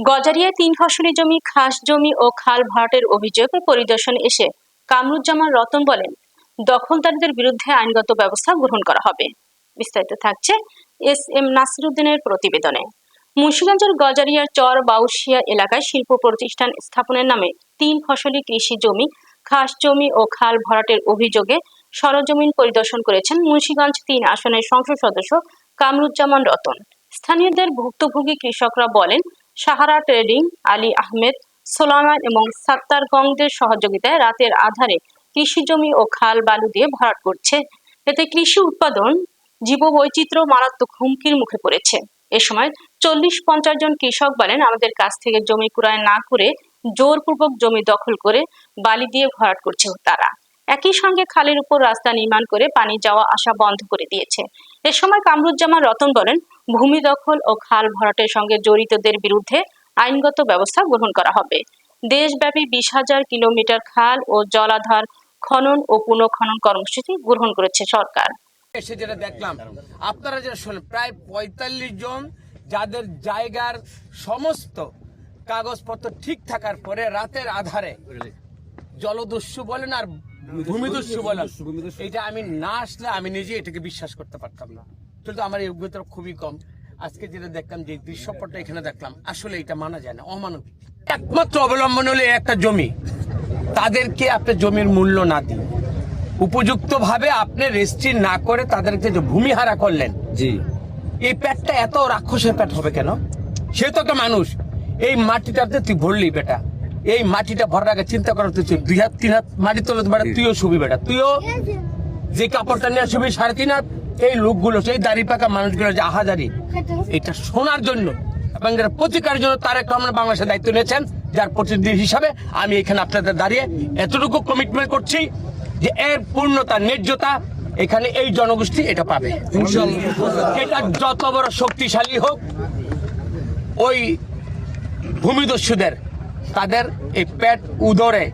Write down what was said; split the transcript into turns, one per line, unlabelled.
গজারিয়ায় ৩ ফসলি জমি, খাস জমি ও খাল ভরাটের অভিযোগে পরিদর্শনে এসে কামরুজ্জামান রতন বলেন, দখলদারদের বিরুদ্ধে আইনগত ব্যবস্থা গ্রহণ করা হবে। বিস্তারিত থাকছে এস.এম. নাসিরউদ্দিনের প্রতিবেদনে। মুন্সিগঞ্জের গজারিয়ার চর বাউশিয়া এলাকায় শিল্প প্রতিষ্ঠান স্থাপনের নামে ৩ ফসলি কৃষি জমি, খাস জমি ও খাল ভরাটের অভিযোগে সরজমিন পরিদর্শন করেছেন মুন্সিগঞ্জ ৩ আসনের সংসদ সদস্য কামরুজ্জামান রতন। স্থানীয়দের ভুক্তভোগী কৃষকরা বলেন, সাহারা ট্রেডিং, আলী আহমেদ, সোলায়মান এবং সাত্তারগঞ্জের সহযোগিতায় রাতের আধারে কৃষি জমি ও খাল বালু দিয়ে ভরাট করছে। এতে কৃষি উৎপাদন, জীববৈচিত্র্য মারাত্মক হুমকির মুখে পড়েছে। এ সময় ৪০-৫০ জন কৃষক বলেন, আমাদের কাছ থেকে জমি ক্রয় না করে জোরপূর্বক জমি দখল করে বালি দিয়ে ভরাট করছে তারা। একই সঙ্গে খালের উপর রাস্তা নির্মাণ করে পানি যাওয়া আসা বন্ধ করে দিয়েছে। এ সময় কামরুজ্জামান রতন বলেন, ভূমি দখল ও খাল ভরাটের সঙ্গে জড়িতদের বিরুদ্ধে আইনগত ব্যবস্থা গ্রহণ করা হবে। দেশব্যাপী ২০,০০০ কিলোমিটার খাল ও জলাধার খনন ও পুনঃখনন কর্মসূচি গ্রহণ করেছে সরকার।
এসে যেটা দেখলাম, আপনারা যেটা শুনলেন, প্রায় ৪৫ জন যাদের জায়গার সমস্ত কাগজপত্র ঠিক থাকার পরে রাতের আধারে জলদস্যু বলেন আর ভূমিদস্যু বলেন, এটা আমি না আসলে আমি নিজে এটাকে বিশ্বাস করতে পারতাম না। কিন্তু আমার এই অভিজ্ঞতা খুবই কম। আজকে যেটা দেখলাম, যে দৃশ্যপটটা এখানে দেখলাম, আসলে এটা মানা যায় না, অমানবিক। একমাত্র অবলম্বন হলে একটা জমি, তাদেরকে আপনি জমির মূল্য না দিন, উপযুক্ত ভাবে আপনি রেজিস্ট্রি না করে তাদেরকে যে ভূমি হারা করলেন, জি, এই পেটটা এত রাক্ষসের পেট হবে কেন? সে তো একটা মানুষ। এই মাটিটাতে তুই ভরলি বেটা, এই মাটিটা ভরার আগে চিন্তা করা তুই ২ হাত ৩ হাত মাটি তোলে বেটা, তুইও শুবি বেটা, তুইও যে কাপড়টা নিয়ে শুবি ৩.৫ হাত। এই লোকগুলো, সেই দাড়ি পাকা মানুষগুলো যে আহাজারি, এটা শোনার জন্য এবং এর প্রতিকার জন্য তারেক রহমান বাংলাদেশের দায়িত্ব নিয়েছেন। যার প্রতিনিধি হিসাবে আমি এখানে আপনাদের দাঁড়িয়ে এতটুকু কমিটমেন্ট করছি যে এর পূর্ণতা, ন্যায্যতা এখানে এই জনগোষ্ঠী এটা পাবে। এটা যত বড় শক্তিশালী হোক, ওই ভূমিদস্যুদের তাদের এই পেট উদরে